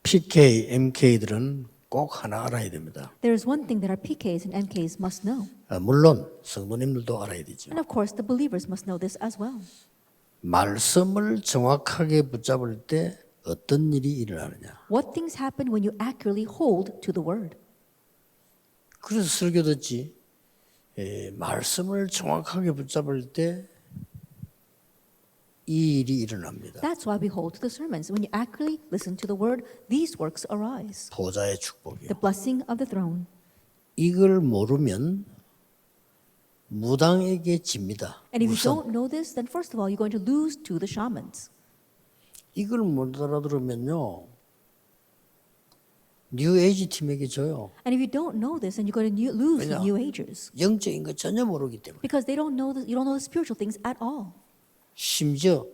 PK, MK들은 꼭 하나 알아야 됩니다. There is one thing that our PKs and MKs must know. 물론 성도님들도 알아야 되죠. And of course, the believers must know this as well. 말씀을 정확하게 붙잡을 때 어떤 일이 일어나느냐. What things happen when you accurately hold to the word? 그래서 설교 듣지. 말씀을 정확하게 붙잡을 때 이 일이 일어납니다. That's why we hold to the sermons. When you accurately listen to the word, these works arise. 보좌의 축복이요. The blessing of the throne. 이걸 모르면 무당에게 집니다. And if you 우선 don't know this, then first of all, you're going to lose to the shamans. 이걸 못 알아들으면요. 뉴 에이지 팀에게 져요. And if you don't know this, then you're going to lose 왜냐? the New Agers. 영적인 거 전혀 모르기 때문에. Because they don't know you don't know the spiritual things at all. 심지어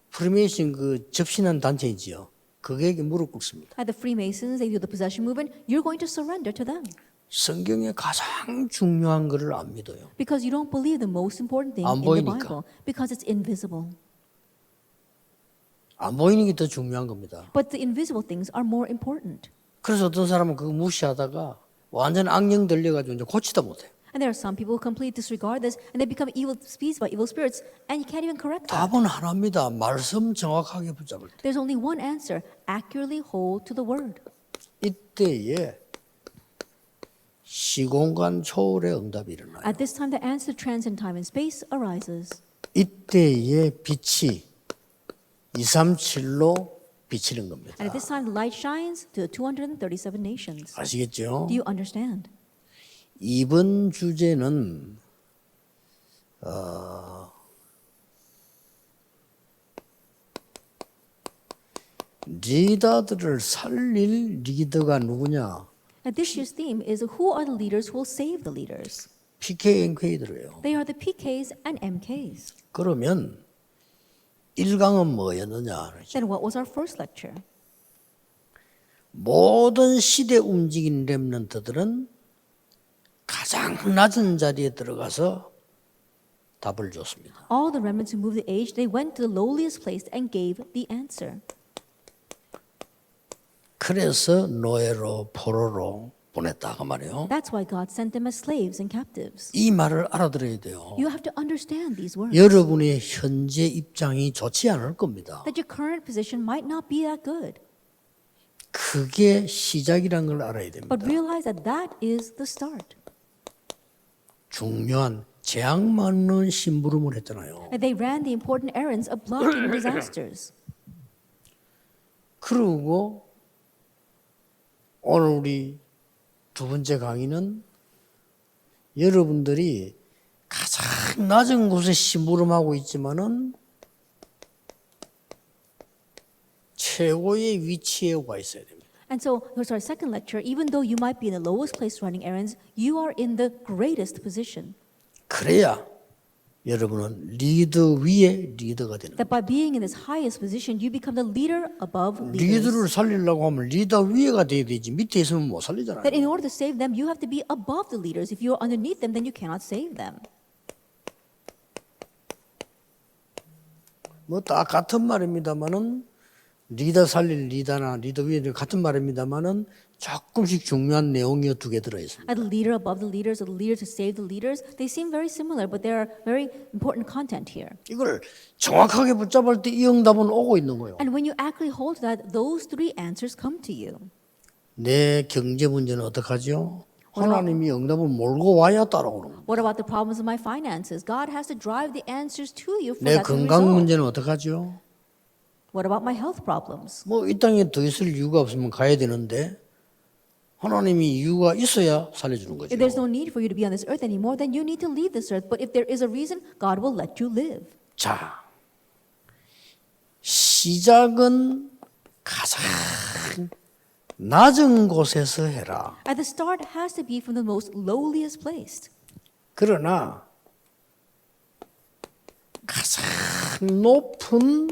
프리메이션 그 접신한 단체이지요. 그에게 무릎 꿇습니다. At the Freemasons, they do the possession movement. You're going to surrender to them. 성경에 가장 중요한 것을 안 믿어요. Because you don't believe the most important thing 안 in the 보이니까. Bible. Because it's invisible. 안 보이는 게 더 중요한 겁니다. But the invisible things are more important. 그래서 어떤 사람은 그거 무시하다가 완전 악령 들려가지고 이제 고치다 못해요. And there are some people who completely disregard this and they become evil speaks by evil spirits and you can't even correct that. 답은 하나입니다. 말씀 정확하게 붙잡을 때. There's only one answer. Accurately hold to the word. 이때에 시공간 초월의 응답이 일어나요. At this time, the answer to transcend time and space arises. 이때에 빛이 237로 비치는 겁니다. And at this time, the light shines to the 237 nations. 아시겠죠? Do you understand? 이번 주제는 리더들을 살릴 리더가 누구냐? And this year's theme is who are the leaders who will save the leaders? PK, NK들이에요. They are the PKs and MKs. 그러면 1강은 뭐였느냐? Then what was our first lecture? 모든 시대 움직인 렘넌트들은 가장 낮은 자리에 들어가서 답을 줬습니다. All the remnants who moved the age, they went to the lowliest place and gave the answer. 그래서 노예로 포로로 보냈다고 말이에요. That's why God sent them as slaves and captives. 이 말을 알아들어야 돼요. You have to understand these words. 여러분의 현재 입장이 좋지 않을 겁니다. That your current position might not be that good. 그게 시작이란 걸 알아야 됩니다. But realize that that is the start. 중요한 재앙 맞는 심부름을 했잖아요. And they ran the important errands of blocking disasters. 그리고 오늘 우리 두 번째 강의는 여러분들이 가장 낮은 곳에 심부름하고 있지만은 최고의 위치에 와 있어야 됩니다. And so, here's our second lecture. Even though you might be in the lowest place running errands, you are in the greatest position. 그래야 여러분은 리더 위에 리더가 되는 거예요. That by being in this highest position, you become the leader above leaders. 리더를 살리려고 하면 리더 위에가 돼야 되지 밑에 있으면 못 살리잖아요. That in order to save them, you have to be above the leaders. If you are underneath them, then you cannot save them. 뭐 다 같은 말입니다만은 리더 살릴 리더나 리더 위에 같은 말입니다만은 조금씩 중요한 내용이 두 개 들어 있습니다. The leader above the leaders or the leader to save the leaders, they seem very similar, but there are very important content here. 이걸 정확하게 붙잡을 때 이 응답은 오고 있는 거예요. And when you accurately hold to that, those three answers come to you. 내 경제 문제는 어떡하죠? 하나님이 응답을 몰고 와야 따라오는 거예요. What about the problems of my finances? God has to drive the answers to you for 내 that to 건강 resolve. 문제는 어떡하죠? What about my health problems? 뭐 이 땅에 더 있을 이유가 없으면 가야 되는데 하나님이 이유가 있어야 살려주는 거죠. If there's no need for you to be on this earth anymore, then you need to leave this earth. But if there is a reason, God will let you live. 자, 시작은 가장 낮은 곳에서 해라. At the start has to be from the most lowliest place. 그러나 가장 높은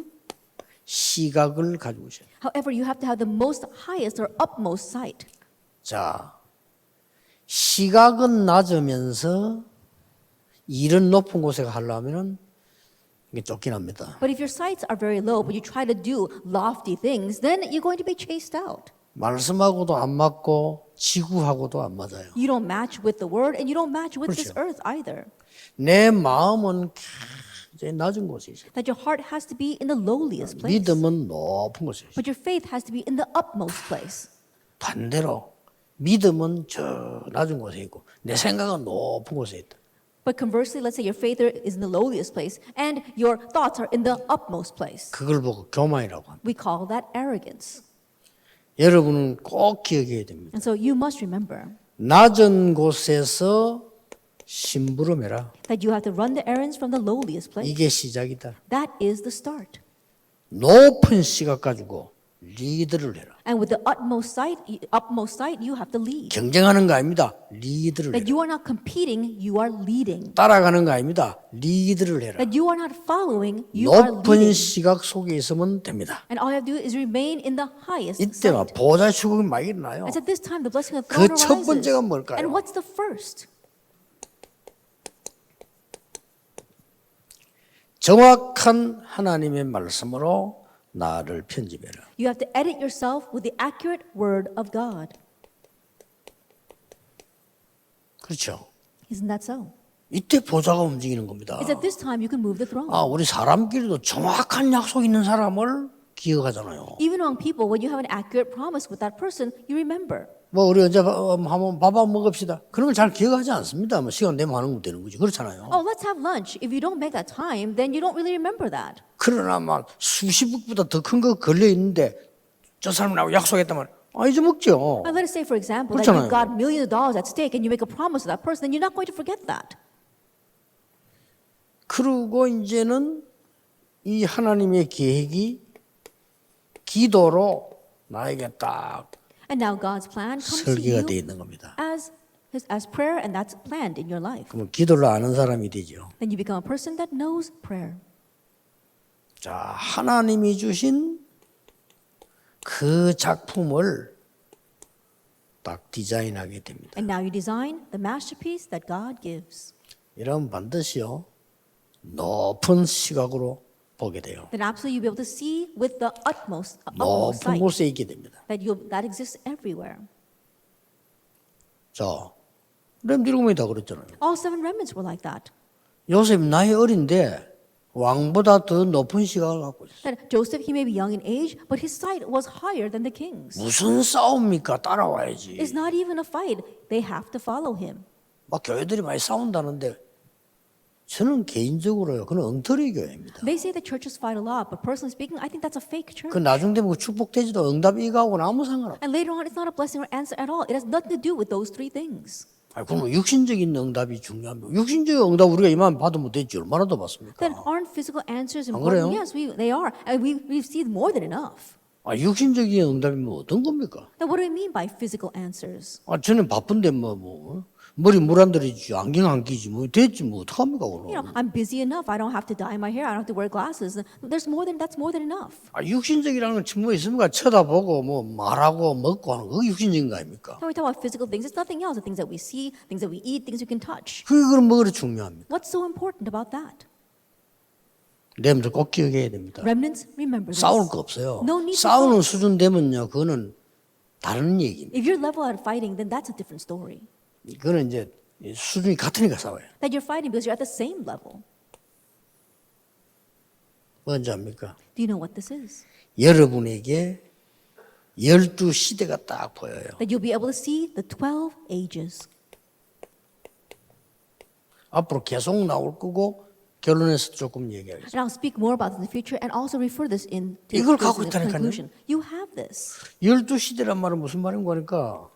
시각을 가지고 있어요. However, you have to have the most highest or upmost sight. 자, 시각은 낮으면서 일은 높은 곳에 가려면은 이게 쫓겨납니다. But if your sights are very low, but you try to do lofty things, then you're going to be chased out. 말씀하고도 안 맞고 지구하고도 안 맞아요. You don't match with the word, and you don't match with this 그렇죠. earth either. 내 마음은 굉장히 낮은 곳에 있어요. That your heart has to be in the lowliest place, 믿음은 높은 곳에 있어요. but your faith has to be in the utmost place. 반대로 믿음은 저 낮은 곳에 있고 내 생각은 높은 곳에 있다. But conversely, let's say your faith is in the lowliest place, and your thoughts are in the utmost place. 그걸 보고 교만이라고 합니다. We call that arrogance. 여러분은 꼭 기억해야 됩니다. And so you must remember 낮은 곳에서 심부름해라. that you have to run the errands from the lowliest place. 이게 시작이다. That is the start. 높은 시각 가지고 리드를 해라. And with the utmost sight, you have to lead. 경쟁하는 거 아닙니다. 리드를 That 해라. you are not competing, you are leading. 따라가는 거 아닙니다. 리드를 해라. That you are not following, you are 높은 leading. 시각 속에 있으면 됩니다. And all you have to do is remain in the highest 이때가 sight. 보좌 축복이 많이 일어나요. And at this time, the blessing of 그 God 첫 arises. 번째가 뭘까요? And what's the first? 정확한 하나님의 말씀으로 나를 편집해라. You have to edit yourself with the accurate word of God. 그렇죠. Isn't that so? 이때 보좌가 움직이는 겁니다. It's at this time you can move the throne. 아, 우리 사람끼리도 정확한 약속 있는 사람을 기억하잖아요. Even among people, when you have an accurate promise with that person, you remember. 뭐 우리 언제 한번 밥 한번 먹읍시다. 그러면 잘 기억하지 않습니다. 뭐 시간 되면 하는 거 되는 거지. 그렇잖아요. Oh, let's have lunch. If you don't make that time, then you don't really remember that. 그러나 막 수십억보다 더 큰 거 걸려 있는데 저 사람하고 약속했다면 잊어먹죠. And let us say, for example, that 그렇잖아요. you've got millions of dollars at stake and you make a promise to that person, then you're not going to forget that. 그리고 이제는 이 하나님의 계획이 기도로 나에게 딱 And now God's plan comes to 설계가 되어 you 있는 겁니다. as prayer, and that's planned in your life. 그러면 기도를 아는 사람이 되죠. Then you become a person that knows prayer. 자, 하나님이 주신 그 작품을 딱 디자인하게 됩니다. And now you design the masterpiece that God gives. 이러면 반드시요 높은 시각으로 보게 돼요. Then absolutely you'll be able to see with the utmost 높은 sight 곳에 있게 됩니다. that exists everywhere. 자, 렘디르곰이 다 그랬잖아요. All seven remnants were like that. 요셉 나이 어린데 왕보다 더 높은 시각을 갖고 있어요. That Joseph, he may be young in age, but his sight was higher than the king's. 무슨 싸움입니까? 따라와야지. It's not even a fight. They have to follow him. 막 교회들이 많이 싸운다는데 저는 개인적으로요. 그건 엉터리 교회입니다. They say the churches fight a lot, but personally speaking, I think that's a fake church. 그 나중 되면 그 축복되지도 응답이 가고는 아무 상관없어요. And later on, it's not a blessing or answer at all. It has nothing to do with those three things. 그러면 육신적인 응답이 중요합니다. 육신적인 응답 우리가 이만 받으면 되지 얼마나 더 받습니까? Then aren't physical answers 안 그래요? important? Yes, they are. And we receive more than enough. 육신적인 응답이면 어떤 겁니까? Now, what do we mean by physical answers? 저는 바쁜데 머리 물 안 들이지 안경 안 끼지 됐지 어떡합니까 You know, 그럼? I'm busy enough. I don't have to dye my hair. I don't have to wear glasses. That's more than enough. 육신적이라는 건 뭐 있습니까? 쳐다보고 말하고 먹고 하는 거 육신적인 거 아닙니까? When we talk about physical things, it's nothing else. The things that we see, things that we eat, things we can touch. 그게 그럼 뭐가 중요합니까? What's so important about that? 여러분들 꼭 기억해야 됩니다. Remnants, remember this. 싸울 거 없어요. No need to 싸우는 수준 되면요, 그거는 다른 얘기입니다. If you're level at fighting, then that's a different story. 그거는 이제 수준이 같으니까 싸워요. That you're fighting because you're at the same level. 뭔지 압니까? Do you know what this is? 여러분에게 12시대가 딱 보여요. That you'll be able to see the 12 ages. 앞으로 계속 나올 거고 결론에서 조금 얘기하겠습니다. And I'll speak more about this in the future and also refer this in to 이걸 this 갖고 in the 있다니까요. conclusion. You have this. 12시대란 말은 무슨 말인가 하니까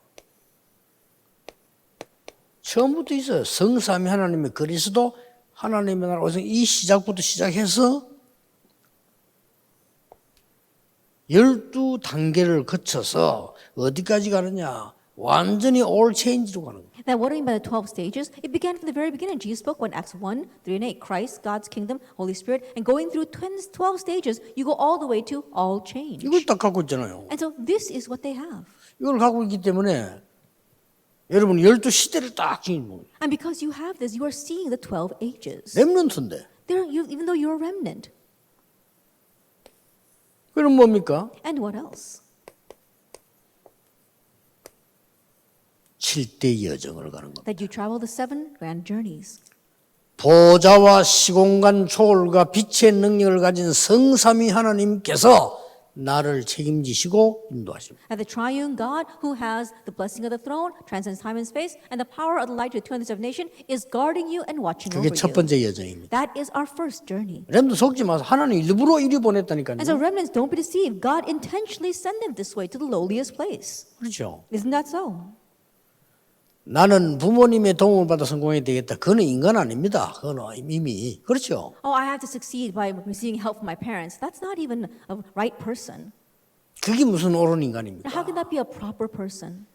처음부터 있어요. 성삼위 하나님의 그리스도 하나님의 나라 오성 이 시작부터 시작해서 12단계를 거쳐서 어디까지 가느냐 완전히 all change로 가는 거예요. Now, what do I mean by the 12 stages? It began from the very beginning. Jesus spoke when Acts 1, 3, and 8. Christ, God's kingdom, Holy Spirit. And going through 12 stages, you go all the way to all change. 이걸 딱 갖고 있잖아요. And so this is what they have. 이걸 갖고 있기 때문에 여러분 12시대를 딱 지금 And because you have this, you are seeing the 12 ages. 렘넌트인데 Even though you're a remnant. 그럼 뭡니까? And what else? 7대 여정을 가는 겁니다. That you travel the 7 grand journeys. 보좌와 시공간 초월과 빛의 능력을 가진 성삼위 하나님께서 나를 책임지시고 인도하십니다. And the triune God who has the blessing of the throne, transcends time and space, and the power of the light to the 200th nation is guarding you and watching 그게 over 첫 you. 번째 여정입니다. That is our first journey. 렘도 속지 마세요. 하나님 일부러 이리 보냈다니까요. And so remnants, don't be deceived. God intentionally sent them this way to the lowliest place. 그렇죠. Isn't that so? 나는 부모님의 도움을 받아 성공해야 되겠다. 그건 인간 아닙니다. 그건 이미 그렇죠. Oh, I have to succeed by receiving help from my parents. That's not even a right person. 그게 무슨 옳은 인간입니까? How can that be a proper person?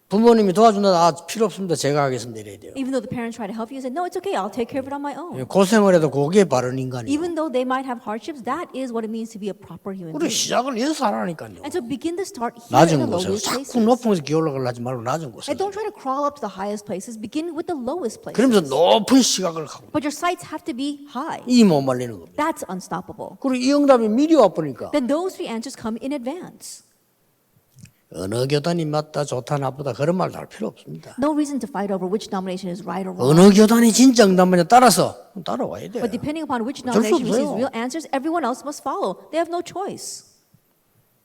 부모님이 도와준다. 아, 필요 없습니다. 제가 하겠습니다. 이래야 돼요. Even though the parents try to help you, you say, no, it's okay, I'll take care of it on my own. 고생을 해도 그게 바른 인간이에요. Even though they might have hardships, that is what it means to be a proper human 우리 being. 시작을 여기서 하라니까요. And so begin to start here in 낮은 the 곳에서 lowest 자꾸 places. 높은 곳에 기어올라가려 하지 말고 낮은 곳에. And don't try to crawl up to the highest places. Begin with the lowest places. 그러면서 높은 시각을 갖고 But your sights have to be high. 이 못 말리는 겁니다. That's unstoppable. 그리고 이 응답이 미리 와보니까 Then those 3 answers come in advance. 어느 교단이 맞다 좋다 나쁘다 그런 말도 할 필요 없습니다. No reason to fight over which denomination is right or wrong. 어느 교단이 진짜 응답이냐 따라서 따라와야 돼요. But depending upon which 어쩔 수 denomination receives 없어요. real answers, everyone else must follow. They have no choice.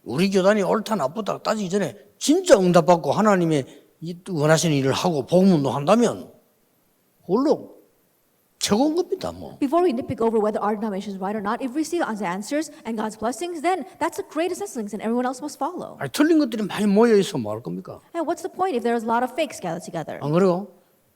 우리 교단이 옳다 나쁘다 따지기 전에 진짜 응답받고 하나님의 원하시는 일을 하고 복음 운동한다면 그걸로 최고인 겁니다. 뭐. Before we nitpick over whether our denomination is right or not, if we receive answers and God's blessings, then that's the greatest blessings and everyone else must follow. 아니, 틀린 것들이 많이 모여 있어 뭐 할 겁니까? And what's the point if there's a lot of fakes gathered together? 안 그래요?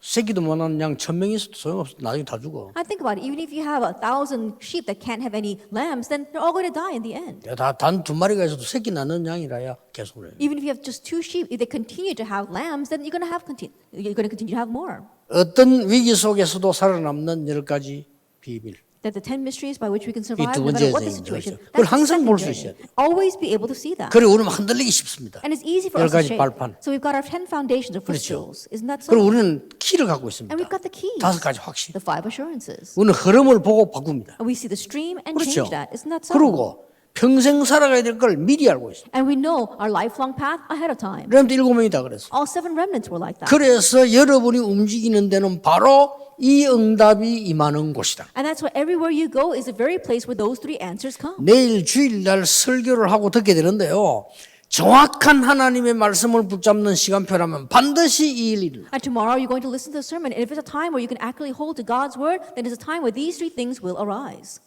새끼도 못하는 양 1000명이 있어도 소용없어. 나중에 다 죽어. I think about it. Even if you have 1,000 sheep that can't have any lambs, then they're all going to die in the end. 단 2마리가 있어도 새끼 낳는 양이라야 계속 해요. Even if you have just 2 sheep, if they continue to have lambs, then you're going to continue to have more. 어떤 위기 속에서도 살아남는 10가지 비밀. That the 10 mysteries by which we can 이 survive 두 no 번째 matter what the 여정인 situation. 거죠. 그걸 That's the 항상 second 볼수 journey. 있어야 돼요. Always be able to see that. 그래 우리는 흔들리기 쉽습니다. And it's easy for us to 10가지 shake. 발판. So we've got our 10 foundations or 그렇죠. footstools. Isn't that so? 그리고 우리는 키를 갖고 있습니다. And we've got the keys. 5가지 확신. The 5 assurances. 우리는 흐름을 보고 바꿉니다. And we see the stream and 그렇죠. change that. Isn't that so? 그리고 평생 살아가야 될 걸 미리 알고 있습니다. And we know our lifelong path ahead of time. 렘도 7명이다 그랬어. All 7 remnants were like that. 그래서 여러분이 움직이는 데는 바로 이 응답이 임하는 곳이다. And that's why everywhere you go is the very place where those 3 answers come. 내일 주일날 설교를 하고 듣게 되는데요. 정확한 하나님의 말씀을 붙잡는 시간표라면 반드시 이 일이 일어나. And tomorrow you're going to listen to the sermon. And if it's a time where you can accurately hold to God's word, then it's a time where these 3 things will arise.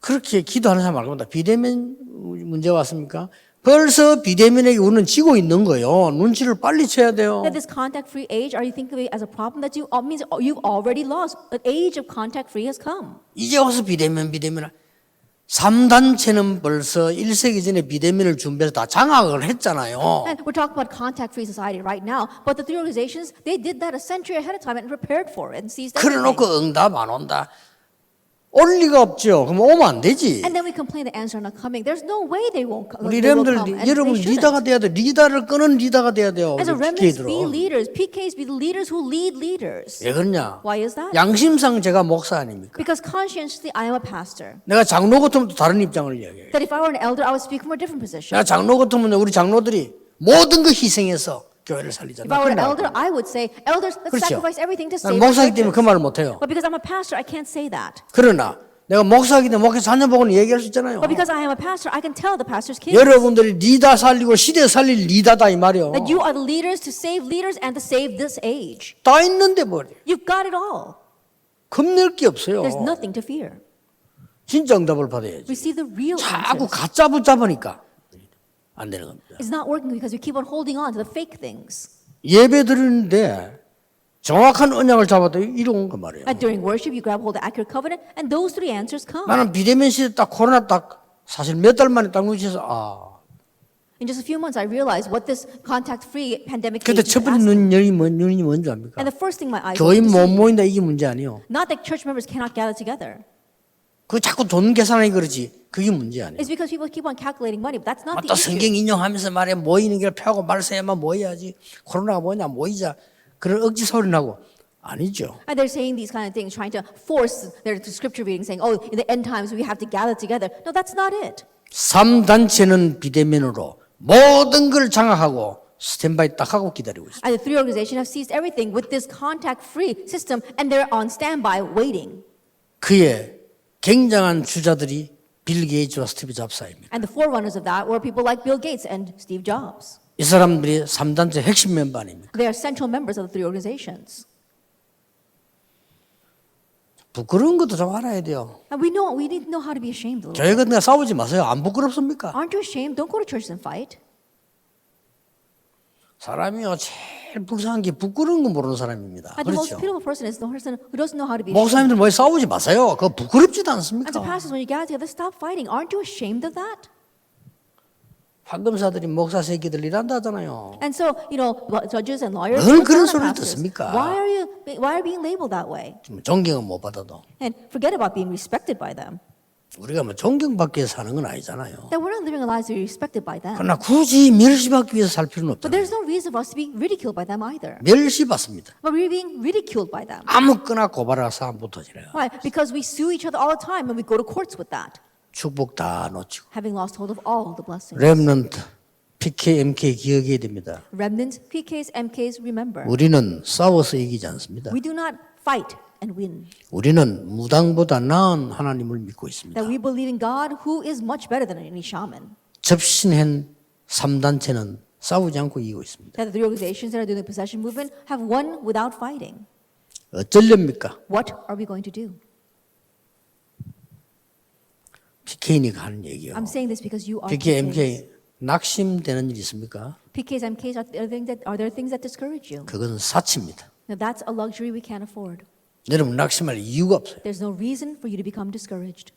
그렇게 기도하는 사람 말고다. 비대면 문제 왔습니까? 벌써 비대면에게 우리는 지고 있는 거예요. 눈치를 빨리 채야 돼요. That this contact-free age, are you thinking of it as a problem that you means you've already lost? The age of contact-free has come. 이제 와서 비대면. 3단체는 벌써 1세기 전에 비대면을 준비해서 다 장악을 했잖아요. And we're talking about contact-free society right now, but the 3 organizations, they did that a century ahead of time and prepared for it and seized 그래 everything. 놓고 응답 안 온다. 올 리가 없죠. 그럼 오면 안 되지. And then we complain the answer not coming. There's no way they won't come. 우리 They will 렘들 come, and 여러분 they shouldn't. 리더가 돼야 돼. 리더를 끄는 리더가 돼야 돼요. As a remnants, be PK들은. leaders. PKs be the leaders who lead leaders. 왜 그러냐? Why is that? 양심상 제가 목사 아닙니까? Because conscientiously, I am a pastor. 내가 장로 같으면 또 다른 입장을 이야기해요. That if I were an elder, I would speak from a different position. 내가 장로 같으면 우리 장로들이 모든 걸 희생해서 교회를 살리자. If I were an elder, I would say, elders, let's 그렇죠. sacrifice everything to 난 save our 목사이기 때문에 그 churches. 말을 못해요. But because I'm a pastor, I can't say that. 그러나 내가 목사이기 때문에 목회 자녀 보고는 얘기할 수 있잖아요. But because I am a pastor, I can tell the pastor's kids 여러분들이 리더 살리고 시대 살릴 리더다 이 말이요. that you are the leaders to save leaders and to save this age. 다 있는데 뭐 You've got it all. 겁낼 게 없어요. There's nothing to fear. 진짜 응답을 받아야지. Receive the real 자꾸 answers. 가짜 붙잡으니까 안 되는 겁니다. It's not working because you keep on holding on to the fake things. 예배 드리는데 정확한 언약을 잡아도 이런 거 말이에요. And during worship, you grab hold of the accurate covenant, and those 3 answers come. 나는 비대면 시대 딱 코로나 딱 사실 몇 달 만에 딱 눈치채서 In just a few months, I realized what this contact-free pandemic 그때 age 첫 is 번째 asking. 눈이 뭔지 압니까? And the first thing my eyes 교인 opened to 못 see, 모인다 이게 문제 아니에요. not that church members cannot gather together. 그 자꾸 돈 계산하기 그러지. 그게 문제 아니에요. It's because people keep on calculating money, but that's not the 또 issue. 성경 인용하면서 말해 모이는 걸 펴고 말세야만 모여야지. 코로나가 뭐냐 모이자. 그런 억지 소리 나고 아니죠. And they're saying these kind of things, trying to force their scripture reading, saying, oh, in the end times we have to gather together. No, that's not it. 3단체는 비대면으로 모든 걸 장악하고 스탠바이 딱 하고 기다리고 있습니다. And the three organizations have seized everything with this contact-free system, and they're on standby waiting. 그의 굉장한 주자들이 빌 게이츠와 스티브 잡사입니다. And the forerunners of that were people like Bill Gates and Steve Jobs. 이 사람들이 3단체 핵심 멤버 아닙니까? They are central members of the three organizations. 부끄러운 것도 좀 알아야 돼요. And we need to know how to be ashamed a little. 교회 같은 데 싸우지 마세요. 안 부끄럽습니까? Aren't you ashamed? Don't go to church and fight. 사람이요 제일 불쌍한 게 부끄러운 거 모르는 사람입니다. And the most 그렇죠? pitiful person is the person who doesn't know how to be ashamed. 목사님들 뭐 싸우지 마세요. 그거 부끄럽지도 And to 않습니까? pastors, when you gather together, stop fighting. Aren't you ashamed of that? 판검사들이 목사 새끼들 일한다잖아요. And so, judges and lawyers. 늘 look 그런 down on 소리를 pastors. 듣습니까? Why are being labeled that way? 존경은 못 받아도 And forget about being respected by them. 우리가 뭐 존경받기 위해서 사는 건 아니잖아요. That we're not living our lives to be respected by them. 그러나 굳이 멸시받기 위해서 살 필요는 But 없잖아요. there's no reason for us to be ridiculed by them either. 멸시받습니다. But we're being ridiculed by them. 아무거나 고발해서 안 붙어지래요. Why? Because we sue each other all the time and we go to courts with that, 축복 다 놓치고. having lost hold of all the blessings. 렘넌트, PK, MK 기억해야 됩니다. Remnants, PKs, MKs, remember. 우리는 싸워서 이기지 않습니다. We do not fight and win. 우리는 무당보다 나은 하나님을 믿고 있습니다. That we believe in God who is much better than any shaman. 접신한 3단체는 싸우지 않고 이기고 있습니다. That the three organizations that are doing the possession movement have won without fighting. 어쩌렵니까? What are we going to do? PK니까 하는 얘기요. I'm saying this because you are PK, PKs. MK 낙심되는 일 있습니까? PKs, MKs, are there things that discourage you? 그것은 사치입니다. Now that's a luxury we can't afford. 여러분 낙심할 이유가 없어요. There's no reason for you to become discouraged.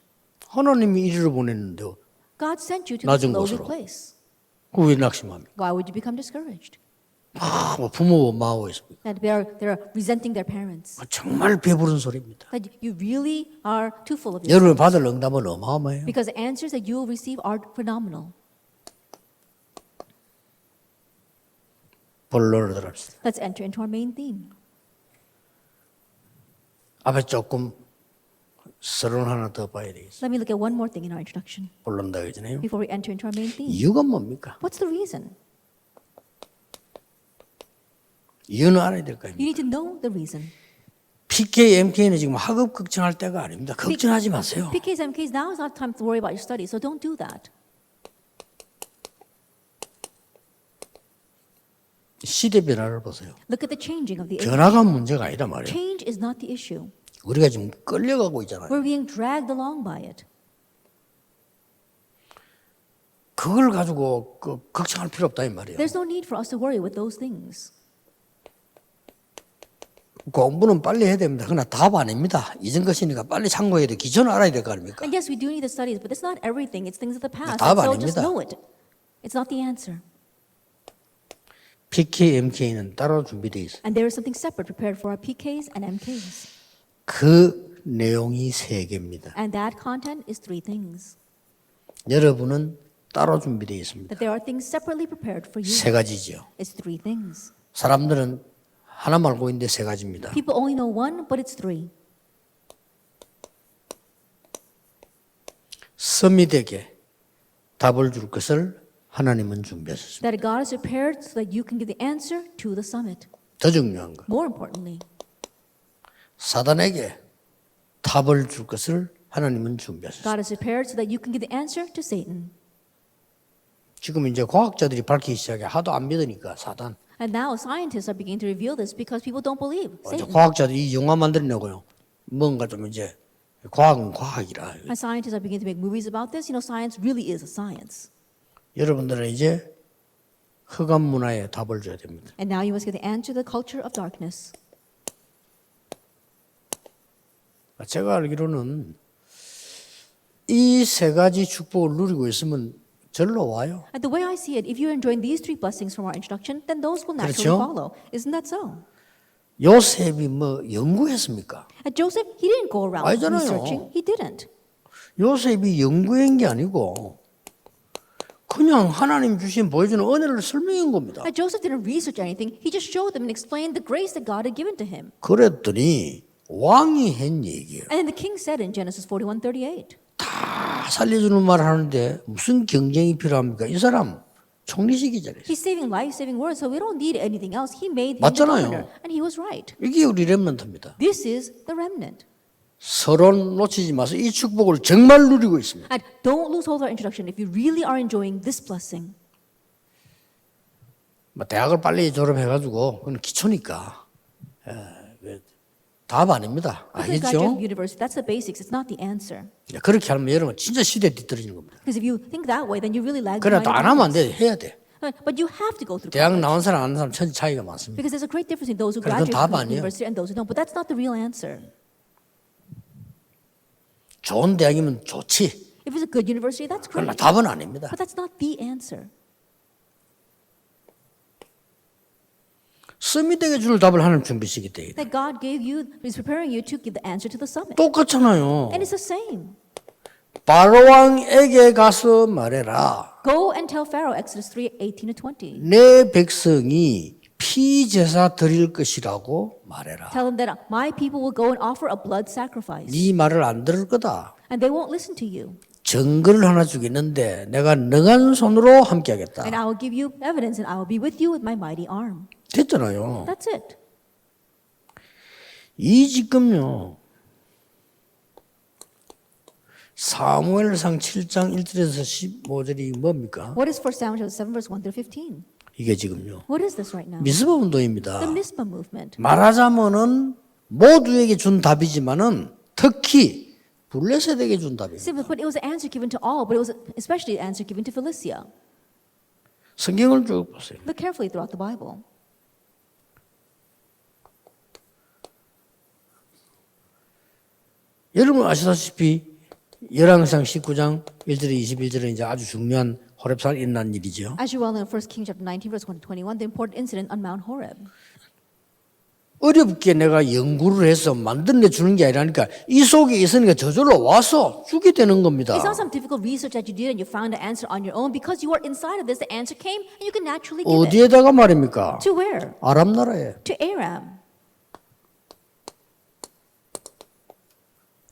하나님이 이리로 보냈는데요. God sent you to 낮은 this lowly 곳으로. place. 그 왜 낙심합니까? Why would you become discouraged? 뭐 부모 마하고 있습니까? That they're resenting their parents. 정말 배부른 소리입니다. That you really are too full of yourself. 여러분 받을 응답은 어마어마해요. Because the answers that you will receive are phenomenal. 본론으로 들어갑시다. Let's enter into our main theme. 앞에 조금 서론 하나 더 봐야 되겠어요. Let me look at one more thing in our introduction 본론 나가기 전에요. before we enter into our main theme. 이유가 뭡니까? What's the reason? 이유는 알아야 될 거 You 아닙니까? need to know the reason. PK, MK는 지금 학업 걱정할 때가 아닙니다. 걱정하지 마세요. PKs, MKs, now is not time to worry about your studies, so don't do that. 시대 변화를 보세요. Look at the changing of the age. 변화가 문제가 아니다 말이에요. Change is not the issue. 우리가 지금 끌려가고 있잖아요. We're being dragged along by it. 그걸 가지고 걱정할 필요 없다 이 말이에요. There's no need for us to worry with those things. 공부는 빨리 해야 됩니다. 그러나 답 아닙니다. 이전 것이니까 빨리 참고해야 돼. 기존을 알아야 될 거 아닙니까? And yes, we do need the studies, but it's not everything. It's things of the past. 답 And so just 아닙니다. know it. It's not the answer. PK, MK는 따로 준비되어 있어요. And there is something separate prepared for our PKs and MKs. 그 내용이 세 개입니다. And that content is three things. 여러분은 따로 준비되어 있습니다. That there are things separately prepared for you. 세 가지죠. It's three things. 사람들은 하나만 알고 있는데 세 가지입니다. People only know one, but it's three. 서밋에게 답을 줄 것을 하나님은 준비하셨습니다. That God is prepared so that you can give the answer to the summit. 더 중요한 거. More importantly, 사단에게 답을 줄 것을 하나님은 준비하셨습니다. God is prepared so that you can give the answer to Satan. 지금 이제 과학자들이 밝히기 시작해. 하도 안 믿으니까 사단. And now scientists are beginning to reveal this because people don't believe 이제 Satan. 과학자들이 이 영화 만들려고요. 뭔가 좀 이제 과학은 과학이라. And scientists are beginning to make movies about this. Science really is a science. 여러분들은 이제 흑암 문화에 답을 줘야 됩니다. And now you must give the answer to the culture of darkness. 제가 알기로는 이 세 가지 축복을 누리고 있으면 절로 와요. And the way I see it, if you're enjoying these three blessings from our introduction, then those will naturally 그렇죠? follow. Isn't that so? 요셉이 뭐 연구했습니까? And Joseph, he didn't go around 아니잖아요. researching. He didn't. 요셉이 연구한 게 아니고 그 그냥 하나님 주신 보여주는 은혜를 설명한 겁니다. And Joseph didn't research anything. He just showed them and explained the grace that God had given to him. 그랬더니 왕이 한 얘기예요. And then the king said in Genesis 41:38, 다 살려주는 말 하는데 무슨 경쟁이 필요합니까? 이 사람 총리직이잖아요. he's saving life, saving words, so we don't need anything else. He made him the 맞잖아요. governor. And he was right. 이게 우리 렘넌트입니다. This is the remnant. 서로 놓치지 마세요. 이 축복을 정말 누리고 있습니다. And don't lose hold of our introduction if you really are enjoying this blessing. 대학을 빨리 졸업해가지고 그건 기초니까 답 아닙니다. Because 알겠죠? graduate university, that's the basics. It's not the answer. 그렇게 하면 여러분 진짜 시대에 뒤떨어지는 겁니다. Because if you think that way, then you really lag 그래 behind. 또 안 하면 안 돼. 해야 돼. But you have to go through 대학 college. 나온 사람 안 나온 사람 천지 차이가 많습니다. Because there's a great difference in those who 그래, 그건 graduate 답 from 아니에요. university and those who don't. But that's not the real answer. 좋은 대학이면 좋지. If it's a good university, that's 그러나 great. 답은 아닙니다. But that's not the answer. 서밋에게 줄 답을 하나님 준비시기 때문에 That God gave you, is preparing you to give the answer to the summit. 똑같잖아요. And it's the same. 바로왕에게 가서 말해라. Go and tell Pharaoh, Exodus 3:18-20. 내 백성이 피제사 드릴 것이라고 말해라. Tell them that my people will go and offer a blood sacrifice. 네 말을 안 들을 거다. And they won't listen to you. 증거를 하나 주겠는데 내가 능한 손으로 함께하겠다. And I will give you evidence and I will be with you with my mighty arm. 됐잖아요. That's it. 이 지금요. 사무엘상 7장 1절에서 15절이 뭡니까? What is 1 Samuel 7 verse 1-15? 이게 지금요. What is this right now? 미스바 운동입니다. The Mizpah movement. 말하자면은 모두에게 준 답이지만은 특히 블레셋에게 준 답입니다. Simply put, it was an answer given to all, but it was especially an answer given to Philistia. 성경을 쭉 보세요. Look carefully throughout the Bible. 여러분 아시다시피 열왕상 19장 1절에 21절에 이제 아주 중요한 호렙산에 일어난 일이죠. As you well know, 1 Kings chapter 19 verse 1 to 21, the important incident on Mount Horeb. 어렵게 내가 연구를 해서 만들어 주는 게 아니라니까 이 속에 있으니까 저절로 와서 주게 되는 겁니다. It's not some difficult research that you did and you found the answer on your own. Because you are inside of this, the answer came and you can naturally give it. 어디에다가 말입니까? To where? 아람 나라에. To Aram.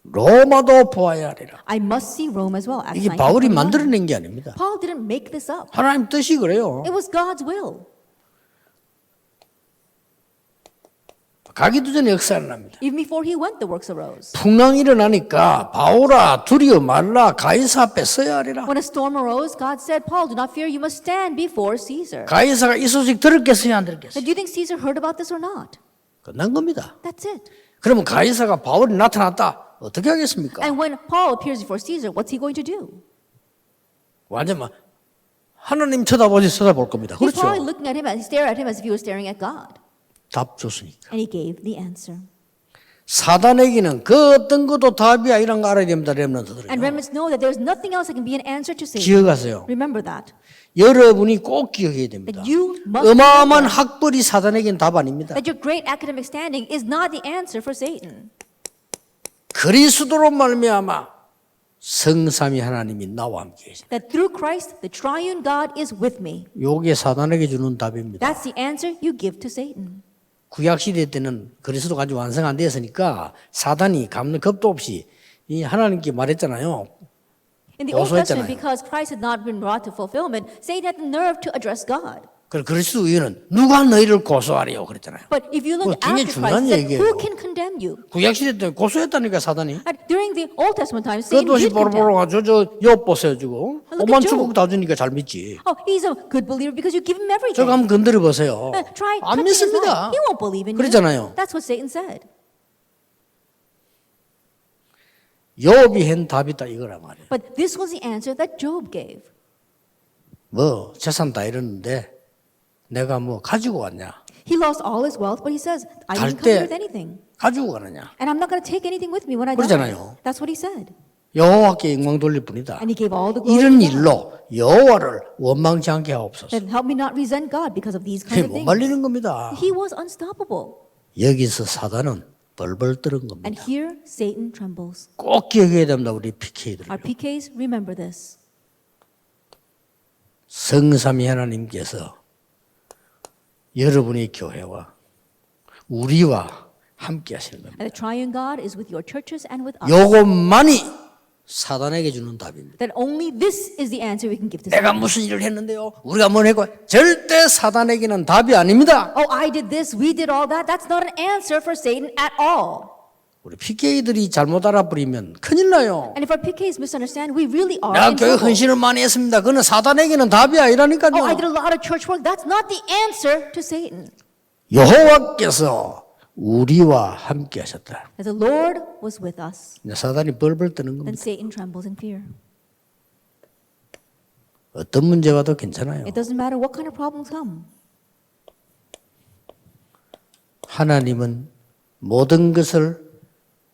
로마도 보아야 하리라. I must see Rome as well. Acts 이게 19, 바울이 21. 만들어낸 게 아닙니다. Paul didn't make this up. 하나님 뜻이 그래요. It was God's will. 가기도 전에 역사를 납니다. Even before he went, the works arose. 풍랑이 일어나니까 바울아 두려워 말라 가이사 앞에 서야 하리라. When a storm arose, God said, Paul, do not fear, you must stand before Caesar. 가이사가 이 소식 들었겠어요 안 들었겠어요? Now, do you think Caesar heard about this or not? 끝난 겁니다. That's it. 그러면 가이사가 바울이 나타났다. 어떻게 하겠습니까? And when Paul appears before Caesar, what's he going to do? 완전 막 하나님 쳐다볼 겁니다. He's probably 그렇죠? looking at him and stare at him as if he was staring at God. 답 줬으니까. And he gave the answer. 사단에게는 그 어떤 것도 답이 아니란 거 알아야 됩니다. 렘넌트들은. And remnants know that there's nothing else that can be an answer to Satan. 기억하세요. Remember that. 여러분이 꼭 기억해야 됩니다. That you must 어마어마한 remember 학벌이 사단에게는 답 아닙니다. that your great academic standing is not the answer for Satan. 그리스도로 말미암아 성삼위 하나님이 나와 함께 계십니다. That through Christ, the triune God is with me. 요게 사단에게 주는 답입니다. That's the answer you give to Satan. 구약 시대 때는 그리스도가 아직 완성 안 되었으니까 사단이 감는 겁도 없이 이 하나님께 말했잖아요. In the Old Testament, 고소했잖아요. because Christ had not been brought to fulfillment, Satan had the nerve to address God. 그래서 그리스도 의원은 누가 너희를 고소하리요 그랬잖아요. But if you look 그거 굉장히 after 중요한 Christ, then 얘기예요. who can condemn you? 구약 시대 때 고소했다니까 사단이. And during the Old Testament times, Satan 그것도 없이 did condemn. 보로보로 가지고 욥 보세요. Look 오만 at 축복 Job. 다 주니까 잘 믿지. Oh, he's a good believer because you give him everything. 저거 한번 건드려 보세요. Try 안 touching his 믿습니다. life. He won't believe in you. 그랬잖아요. That's what Satan said. 욥이 한 답이다 이거란 말이에요. But this was the answer that Job gave. 뭐 재산 다 잃었는데 내가 뭐 가지고 왔냐? He lost all his wealth, but he says, I 갈 didn't come here 때 with anything. 가지고 가느냐? And I'm not going to take anything with me when I die. 그러잖아요. That's what he said. 여호와께 영광 돌릴 뿐이다. And he gave all the glory 이런 to God. 일로 여호와를 원망치 않게 하옵소서. Then help me not resent God because of these 그게 kinds of 못 things. 말리는 겁니다. He was unstoppable. 여기서 사단은 벌벌 떠는 겁니다. And here Satan trembles. 꼭 기억해야 됩니다. 우리 PK들. Our PKs, remember this. 성삼위 하나님께서 여러분의 교회와 우리와 함께 하시는 겁니다. And the triune God is with your churches and with us. 요것만이 사단에게 주는 답입니다. That only this is the answer we can give to 내가 Satan. 무슨 일을 했는데요? 우리가 뭘 했고 절대 사단에게는 답이 아닙니다. Oh, I did this, we did all that. That's not an answer for Satan at all. 우리 PK들이 잘못 알아버리면 큰일 나요. And if our PKs misunderstand, we really are 내가 in 교회 trouble. 헌신을 많이 했습니다. 그거는 사단에게는 답이 아니라니까요. Oh, I did a lot of church work. That's not the answer to Satan. 여호와께서 우리와 함께 하셨다. As the Lord was with us, 이제 사단이 벌벌 떠는 then 겁니다. Satan trembles in fear. 어떤 문제 와도 괜찮아요. It doesn't matter what kind of problems come. 하나님은 모든 것을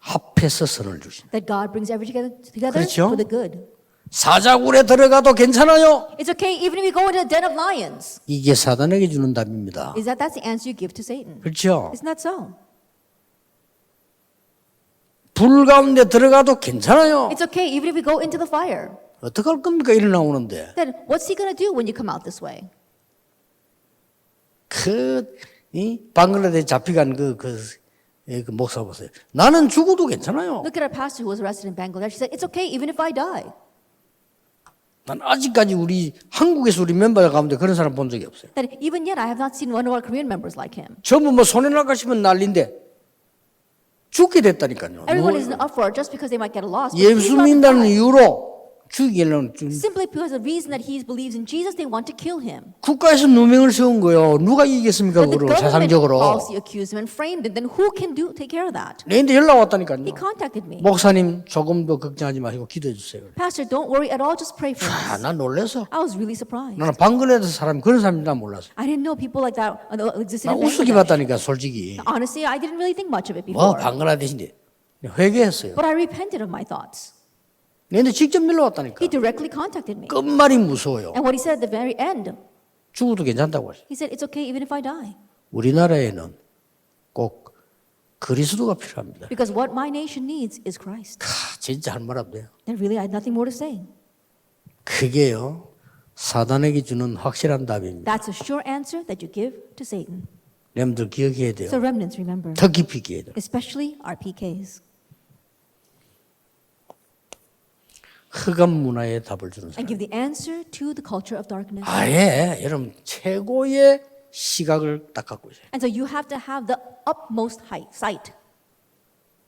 합해서 선을 주신다. That God brings everything together 그렇죠? for the good. 사자굴에 들어가도 괜찮아요. It's okay even if we go into a den of lions. 이게 사단에게 주는 답입니다. Is that's the answer you give to Satan? 그렇죠? Isn't that so? 불 가운데 들어가도 괜찮아요. It's okay even if we go into the fire. 어떡할 겁니까? 이리 나오는데. Then what's he going to do when you come out this way? 이 방글라데시 잡혀간 그 목사 보세요. 나는 죽어도 괜찮아요. Look at our pastor who was arrested in Bangladesh. He said, it's okay even if I die. 난 아직까지 우리 한국에서 우리 멤버 가운데 그런 사람 본 적이 없어요. That even yet I have not seen one of our Korean members like him. 전부 뭐 손에 나가시면 난리인데 죽게 됐다니까요. Everyone is in an uproar just because they might get a loss. but 예수 he's about to 믿는다는 die. 이유로 죽이려는 Simply because of the reason that he believes in Jesus, they want to kill him. 국가에서 누명을 세운 거예요. 누가 이기겠습니까? But the 그걸 government 세상적으로. falsely accused him and framed him. Then who can take care of that? 내한테 연락 왔다니까요. He contacted me. 목사님 조금도 걱정하지 마시고 기도해 주세요. Pastor, don't worry at all. Just pray for us. 난 놀라서. I was really surprised. 나는 방글라데시 사람 그런 사람인 줄 몰랐어요. I didn't know people like that existed 나 in 우습게 Bangladesh. 봤다니까 솔직히. Honestly, I didn't really think much of it 뭐 before. 방글라데시인데 회개했어요. But I repented of my thoughts. 내한테 직접 밀러 왔다니까. He directly contacted me. 끝말이 무서워요. And what he said at the very end, 죽어도 괜찮다고 하죠. he said, it's okay even if I die. 우리나라에는 꼭 그리스도가 필요합니다. Because what my nation needs is Christ. 진짜 할 말 없네요. And really, I had nothing more to say. 그게요 사단에게 주는 확실한 답입니다. That's a sure answer that you give to Satan. 여러분들 기억해야 돼요. So remnants, remember, 더 깊이 기억해야 돼요. especially our PKs. 흑암 문화에 답을 주는 And 사람. give the answer to the culture of darkness. 아예 여러분 최고의 시각을 딱 갖고 있어요. And so you have to have the utmost sight.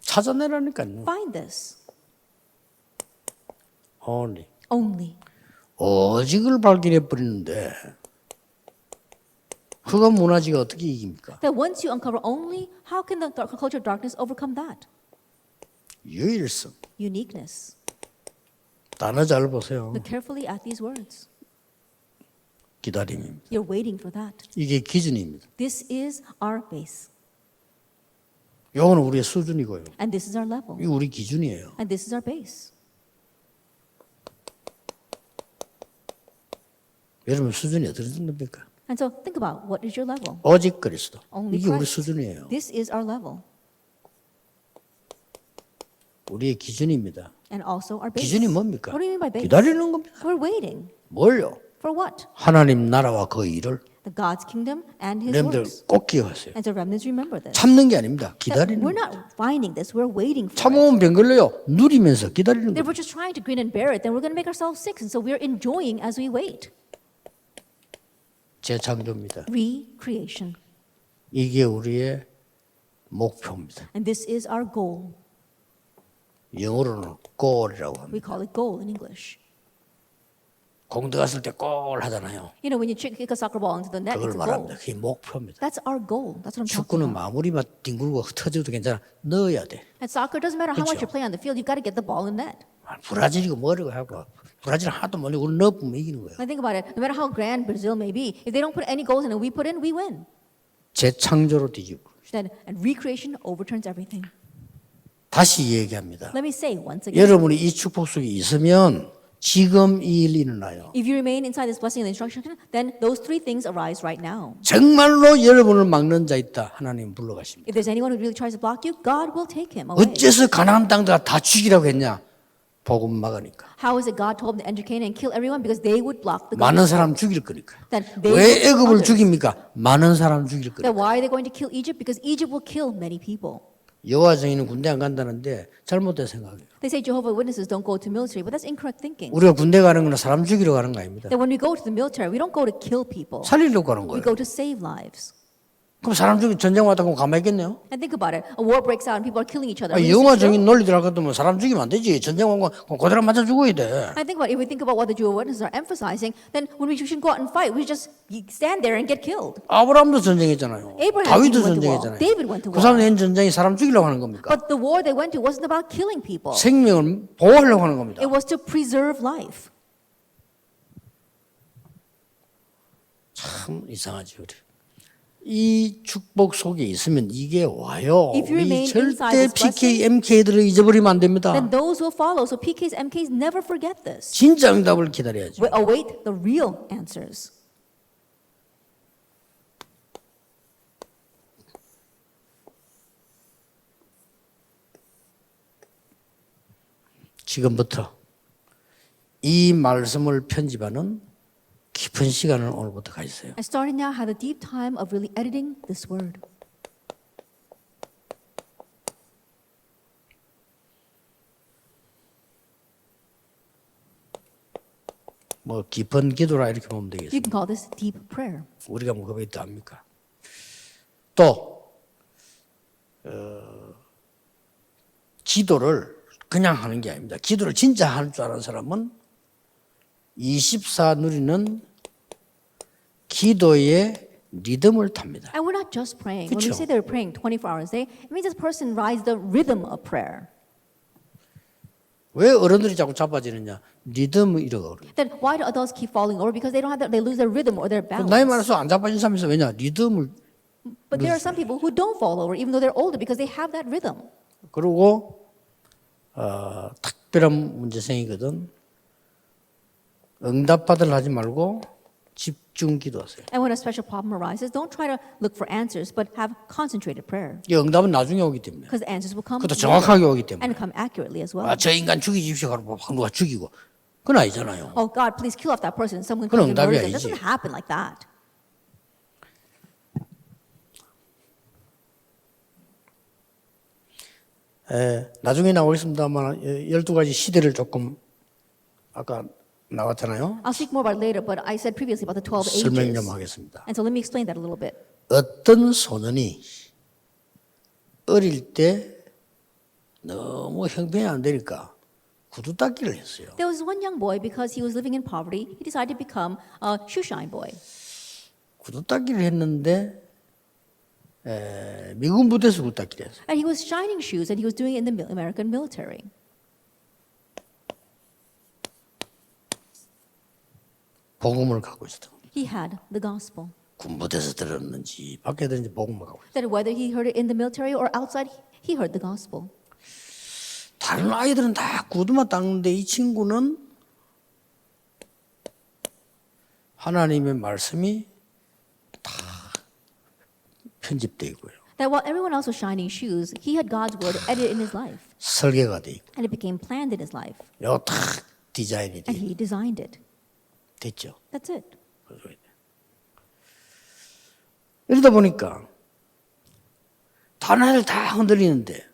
찾아내라니까요. Find this. only. Only. 오직을 발견해 버리는데 흑암 문화지가 어떻게 이깁니까? That once you uncover only, how can the culture of darkness overcome that? 유일성. Uniqueness. 단어 잘 보세요. Look carefully at these words. 기다림입니다. You're waiting for that. 이게 기준입니다. This is our base. 이거는 우리의 수준이고요. And this is our level. 이게 우리 기준이에요. And this is our base. 여러분 수준이 어떻게 됩니까? And so think about what is your level? 오직 그리스도. Only 이게 우리 Christ. 수준이에요. This is our level. 우리의 기준입니다. And also our base. 기준이 뭡니까? What do you mean by base? 기다리는 겁니다. We're waiting. 뭘요? For what? 하나님 나라와 그 일을 The God's kingdom and His 여러분들 works. 꼭 기억하세요. And so remnants, remember this. 참는 게 아닙니다. That 기다리는 we're 거예요. not finding this. We're waiting for it. 참으면 병 걸려요. 누리면서 기다리는 If 거예요. we're just trying to grin and bear it, then we're going to make ourselves sick. And so we're enjoying as we wait. 재창조입니다. Recreation. 이게 우리의 목표입니다. And this is our goal. 영어로는 goal이라고 합니다. We call it goal in English. 공 들어갔을 때 골 하잖아요. You know, when you kick a soccer ball into the net, 그걸 it's a goal. 말합니다. 그게 목표입니다. That's our goal. That's what I'm talking 축구는 about. 마무리만 뒹굴고 터져도 괜찮아. 넣어야 돼. And soccer doesn't matter how much 그렇죠. you play on the field, you've got to get the ball in net. 브라질이고 뭐라고 하고 브라질 하도 멀리 우리 넣으면 이기는 거예요. I think about it. No matter how grand Brazil may be, if they don't put any goals in and we put in, we win. 재창조로 뒤집고 Then, and recreation overturns everything. 다시 얘기합니다. Let me say once again. 여러분이 이 축복 속에 있으면 지금 이 일이 일어나요. If you remain inside this blessing and instruction, then those three things arise right now. 정말로 여러분을 막는 자 있다. 하나님 불러가십니다. If there's anyone who really tries to block you, God will take him away. 어째서 가나안 땅들 다 죽이라고 했냐? 복음 막으니까. How is it God told them to enter Canaan and kill everyone? Because they would block the 많은 gospel. 사람 죽일 거니까. That they would 왜 kill 애굽을 others. 죽입니까? 많은 사람 죽일 That 거니까. why are they going to kill Egypt? Because Egypt will kill many people. 여호와 증인은 군대 안 간다는데 잘못된 생각이에요. They say Jehovah's Witnesses don't go to military, but that's incorrect thinking. 우리가 군대 가는 건 사람 죽이러 가는 거 아닙니다. That when we go to the military, we don't go to kill people. 살리려고 가는 We 거예요. go to save lives. 그럼 사람 죽이 전쟁 왔다 그러면 가만히 있겠네요? And think about it. A war breaks out and people are killing each other. 아, Are we 영화 gonna sit still? 정인 논리들 할 것도 사람 죽이면 안 되지. 전쟁 온 거 그대로 맞아 죽어야 돼. I think about if we think about what the Jehovah's Witnesses are emphasizing, then when we shouldn't go out and fight, we just stand there and get killed. 아브라함도 전쟁했잖아요. Abraham 다윗도 went to war. 전쟁했잖아요. David went to 그 war. 사람 낸 전쟁이 사람 죽이려고 하는 겁니까? But the war they went to wasn't about killing people. 생명을 보호하려고 하는 겁니다. It was to preserve life. 참 이상하지 우리. 이 축복 속에 있으면 이게 와요. If you 우리 remain inside 절대 this blessing, PK, MK들을 잊어버리면 안 됩니다. Then those will follow. So PKs, MKs never forget this. 진짜 응답을 기다려야죠. We await the real answers. 지금부터 이 말씀을 편집하는 깊은 시간을 오늘부터 가지세요. And starting now, have a deep time of really editing this word. 뭐 깊은 기도라 이렇게 보면 You 되겠습니다. can call this deep prayer. 우리가 뭐 그게 또 합니까? 또 기도를 그냥 하는 게 아닙니다. 기도를 진짜 할 줄 아는 사람은 24 누리는 기도의 리듬을 탑니다. And we're not just praying. When we 그쵸. say they're praying 24 hours a day, it means this person rides the rhythm of prayer. 왜 어른들이 자꾸 자빠지느냐? 리듬을 잃어버려요. Then why do adults keep falling over? Because they don't have they lose their rhythm or their balance. 나이 많아서 안 자빠진 사람이 있어. 왜냐? 리듬을. But there are some people who don't fall over even though they're older because they have that rhythm. 그리고 특별한 문제생이거든. 응답받으려 하지 말고 집중 기도하세요. And when a special problem arises, don't try to look for answers, but have concentrated prayer. 이 응답은 나중에 오기 때문에. Because the answers will come 그것도 later 정확하게 오기 때문에. and come accurately as well. 아, 저 인간 죽이십시오. 하고 누가 죽이고. 그건 아니잖아요. Oh God, please kill off that person. Someone 그건 comes and 응답이 murders them. It 아니지. doesn't happen like that. 나중에 나오겠습니다만 12가지 시대를 조금 아까 나왔잖아요. I'll speak more about it later, but I said previously about the 12 설명 ages. 좀 하겠습니다. And so let me explain that a little bit. 어떤 소년이 어릴 때 너무 형편이 안 되니까 구두 닦기를 했어요. There was one young boy, because he was living in poverty, he decided to become a shoeshine boy. 구두 닦기를 했는데 미군 부대에서 구두 닦기를 했어요. And he was shining shoes, and he was doing it in the American military. 복음을 갖고 있었던 겁니다. He had the gospel. 군부대에서 들었는지 밖에 들었는지 복음을 갖고 있어요. That whether he heard it in the military or outside, he heard the gospel. 다른 아이들은 다 구두만 닦는데 이 친구는 하나님의 말씀이 다 편집되어 있고요. That while everyone else was shining shoes, he had God's word edited in his life. 설계가 되어 있고 And it became planned in his life. 이거 다 디자인이 And 되어 he designed it. 됐죠. That's it. 이러다 보니까 다른 애들 다 흔들리는데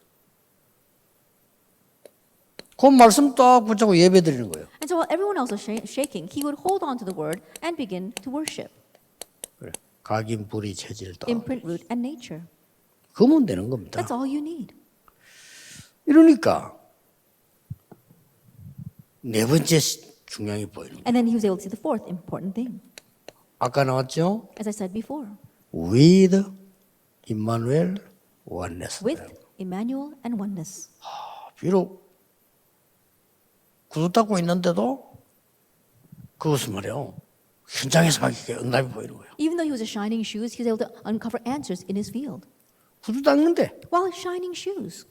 그 말씀 딱 붙잡고 예배 드리는 거예요. And so while everyone else was shaking, he would hold on to the word and begin to worship. 그래. 각인, 뿌리, 체질 다 Imprint, root, and nature. 그러면 되는 겁니다. That's all you need. 이러니까 네 번째 중요한 게 보이는 거예요. And then he was able to see the fourth important thing. 아까 나왔죠? As I said before, With Emmanuel oneness. with Emmanuel and oneness. 비록 구두 닦고 있는데도 그것을 말이요. 현장에서 밖에 응답이 보이는 거예요. Even though he was shining shoes, he was able to uncover answers in his field. 구두 닦는데 While shining shoes.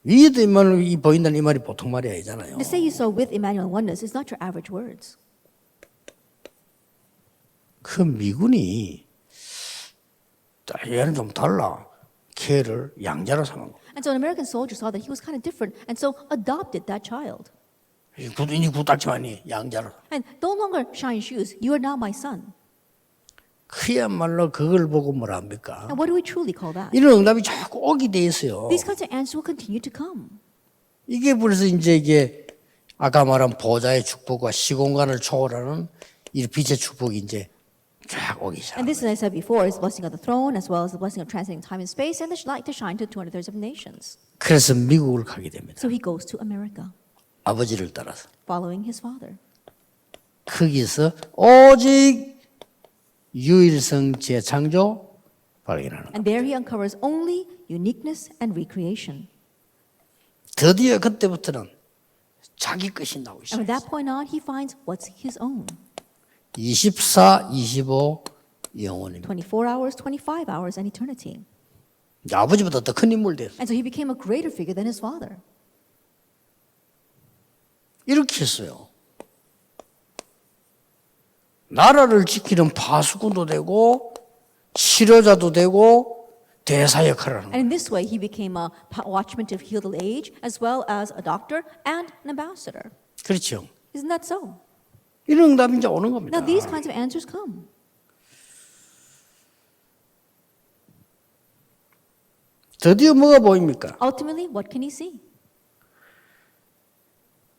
위에도 임마누엘이 보인다는 이 말이 보통 말이 아니잖아요. To say you saw with Emmanuel and oneness is not your average words. 그 미군이 얘는 좀 달라. 걔를 양자로 삼은 거. And so an American soldier saw that he was kind of different and so adopted that child. 이니 구딱지만이 양자로. And no longer shine shoes, you are now my son. 그야말로 그걸 보고 뭐라 합니까? And what do we truly call that? 이런 응답이 자꾸 오게 돼 있어요. These kinds of answers will continue to come. 이게 벌써 이제 이게 아까 말한 보좌의 축복과 시공간을 초월하는 이 빛의 축복이 이제 쫙 오기 시작. And this, as I said before, is the blessing of the throne as well as the blessing of transcending time and space and the light to shine to 200 of nations. 그래서 미국을 가게 됩니다. So he goes to America, 아버지를 따라서. following his father. 거기서 오직 유일성 재창조 발견하는 거예요. And there he uncovers only uniqueness and recreation. 드디어 그때부터는 자기 것이 나오기 And from 시작해요. that point on, he finds what's his own. 24, 25 영원입니다. 24 hours, 25 hours, and eternity. 아버지보다 더 큰 인물 됐어요. And so he became a greater figure than his father. 이렇게 했어요. 나라를 지키는 파수꾼도 되고 치료자도 되고 대사 역할을 하는 And 거예요. in this way, he became a watchman to heal the age, as well as a doctor and an ambassador. 그렇죠. Isn't that so? 이런 응답이 이제 오는 겁니다. Now, these kinds of answers come. 드디어 뭐가 보입니까? Ultimately, what can he see?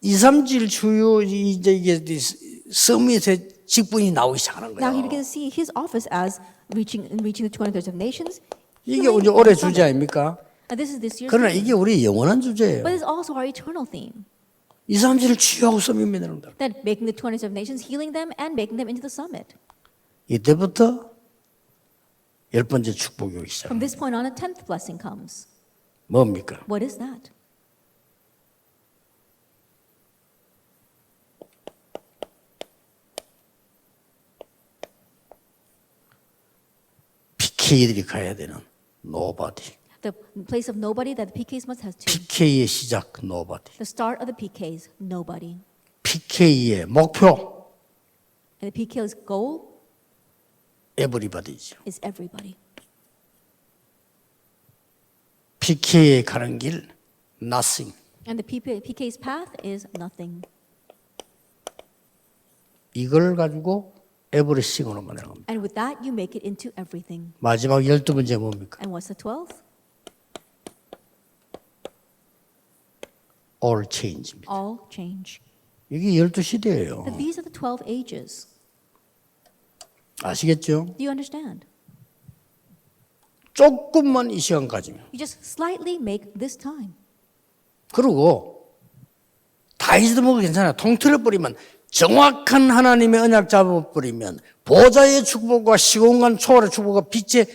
2, 3질 주요 이제 이게 서밋의 직분이 나오기 시작하는 Now he 거예요. begins to see his office as reaching the 230 of nations. 이게 healing 이제 and 올해 summit. 주제 아닙니까? And this is this year's 그러나 theme. 이게 우리 영원한 주제예요. But it's also our eternal theme. 2, 3질을 치유하고 서밋 되는 겁니다. That making the 200 of nations, healing them, and making them into the summit. 이때부터 10번째 축복이 오기 시작. From this point on, a 10th blessing comes. 뭡니까? What is that? PK들이 가야 되는 nobody. The place of nobody that the PKs must have to. PK의 시작 nobody. The start of the PKs, nobody. PK의 목표 And the PK's goal everybody죠. is everybody. PK에 가는 길 nothing. And the PK's path is nothing. 이걸 가지고 everything으로 만드는 겁니다. And with that, you make it into everything. 마지막 12번째 뭡니까? And what's the 12th? all change입니다. All change. 이게 12시대예요. That these are the 12 ages. 아시겠죠? Do you understand? 조금만 이 시간 가지면 You just slightly make this time. 그리고 다 잊어먹어도 괜찮아요. 통틀어버리면 정확한 하나님의 언약 잡아버리면 보좌의 축복과 시공간 초월의 축복과 빛의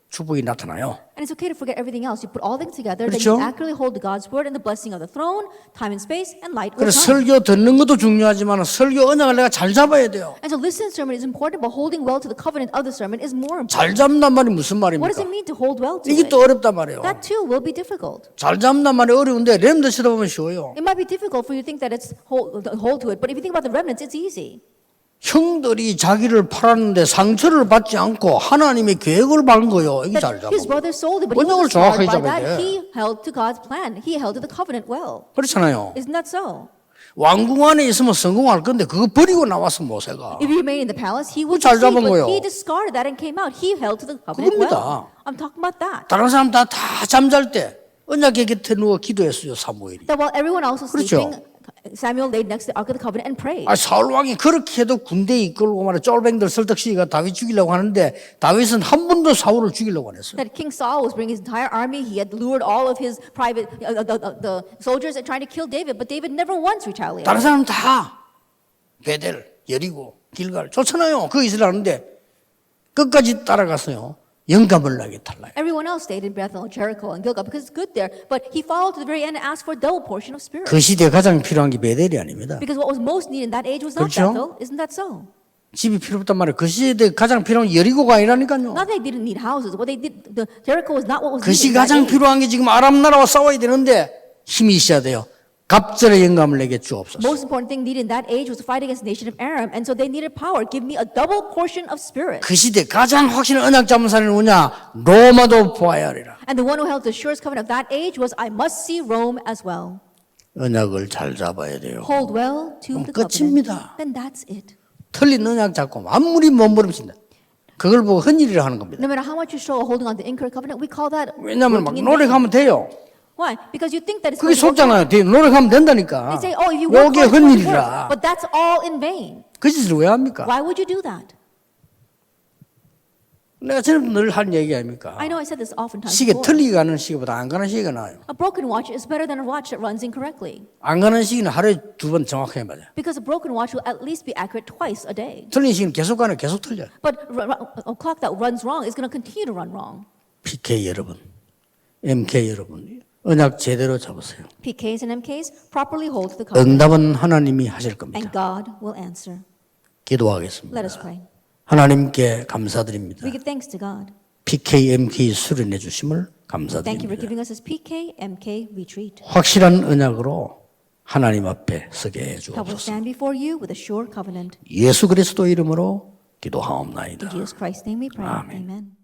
축복이 나타나요. And it's okay to forget everything else. You put all things together, that 그렇죠? you accurately hold the God's word and the blessing of the throne, time and space, and light will 그래서 come. 설교 듣는 것도 중요하지만 설교 언약을 내가 잘 잡아야 돼요. And so listening to the sermon is important, but holding well to the covenant of the sermon is more important. 잘 잡는단 말이 무슨 What does 말입니까? it mean to hold well to 이게 it? 또 어렵단 말이에요. That too will be difficult. 잘 잡는단 말이 어려운데 렘드 쳐다보면 쉬워요. It might be difficult for you to think that it's hold to it, but if you think about the remnants, it's easy. 형들이 자기를 팔았는데 상처를 받지 않고 하나님의 계획을 받은 거예요. 이게 잘 That his 잡아. brother sold it, but he 언약을 wasn't scarred 정확하게 by 잡아야 that. 돼. He held to God's plan. He held to the covenant well. 그렇잖아요. Isn't that so? 왕궁 안에 있으면 성공할 건데 그거 버리고 나왔어 모세가. If he remained in the palace, he would 잘 succeed, 잡은 but 거예요. he discarded that and came out. He held to the covenant 그겁니다. well. I'm talking about that. 다른 사람 다 잠잘 때 언약의 곁에 누워 기도했어요 사무엘이. That while everyone else was 그렇죠. sleeping, Samuel laid next to the Ark of the Covenant and prayed. 아 사울 왕이 그렇게 해도 군대 이끌고 말해 쫄뱅들 설득시기가 다윗 죽이려고 하는데 다윗은 한 번도 사울을 죽이려고 안 했어요. That King Saul was bringing his entire army. He had lured all of his private, the soldiers and trying to kill David, but David never once retaliated. 다른 사람 다 베델, 여리고, 길갈 좋잖아요. 그 이스라엘 하는데 끝까지 따라갔어요. 영감을 나게 달라요. Everyone else stayed in Bethel, Jericho, and Gilgal because it's good there. But he followed to the very end and asked for a double portion of spirit. 그 시대에 가장 필요한 게 베델이 아닙니다. Because what was most needed in that age was not 그렇죠? Bethel. Isn't that so? 집이 필요 없단 말이에요. 그 시대에 가장 필요한 게 여리고가 아니라니까요. Not that they didn't need houses. What they did, Jericho was not what was 그 needed 시 in that 가장 age. 필요한 게 지금 아람 나라와 싸워야 되는데 힘이 있어야 돼요. 갑절의 영감을 내게 주옵소서. Most important thing needed in that age was to fight against the nation of Aram, and so they needed power. Give me a double portion of spirit. 그 시대 가장 확실한 언약 잡은 사람이 누구냐? 로마도 보아야 하리라. And the one who held the surest covenant of that age was, I must see Rome as well. 언약을 잘 잡아야 돼요. Hold well to 그럼 the 끝입니다. covenant. Then that's it. 틀린 언약 잡고 아무리 몸부림친다. 그걸 보고 헛일이라 하는 겁니다. No matter how much you struggle holding on to the incorrect covenant, we call that 왜냐하면 막 working in vain. 노력하면 돼요. Why? Because you think that it's 그게 going to work. 속잖아요. 노력하면 된다니까. They say, oh, if you work 요게 hard, it's going to 헛일이라. work. But that's all in vain. 그 짓을 왜 합니까? Why would you do that? 내가 저는 늘 하는 얘기 아닙니까? I know I said this oftentimes 시계 before. 틀리게 가는 시계보다 안 가는 시계가 나아요. A broken watch is better than a watch that runs incorrectly. 안 가는 시계는 하루에 2번 정확하게 맞아요. Because a broken watch will at least be accurate twice a day. 틀린 시계는 계속 가는 계속 틀려요. But a clock that runs wrong is going to continue to run wrong. PK 여러분, MK 여러분, 언약 제대로 잡으세요. PKs and MKs properly hold to the covenant. 응답은 하나님이 하실 겁니다. And God will answer. 기도하겠습니다. Let us pray. 하나님께 감사드립니다. We give thanks to God. PK, MK 수련해 주심을 Thank you for 감사드립니다. giving us this PK, MK retreat. 확실한 언약으로 하나님 앞에 서게 해 Help us 주옵소서. stand before you with a sure covenant. 예수 그리스도 이름으로 기도하옵나이다. In Jesus Christ's name we pray. Amen. Amen.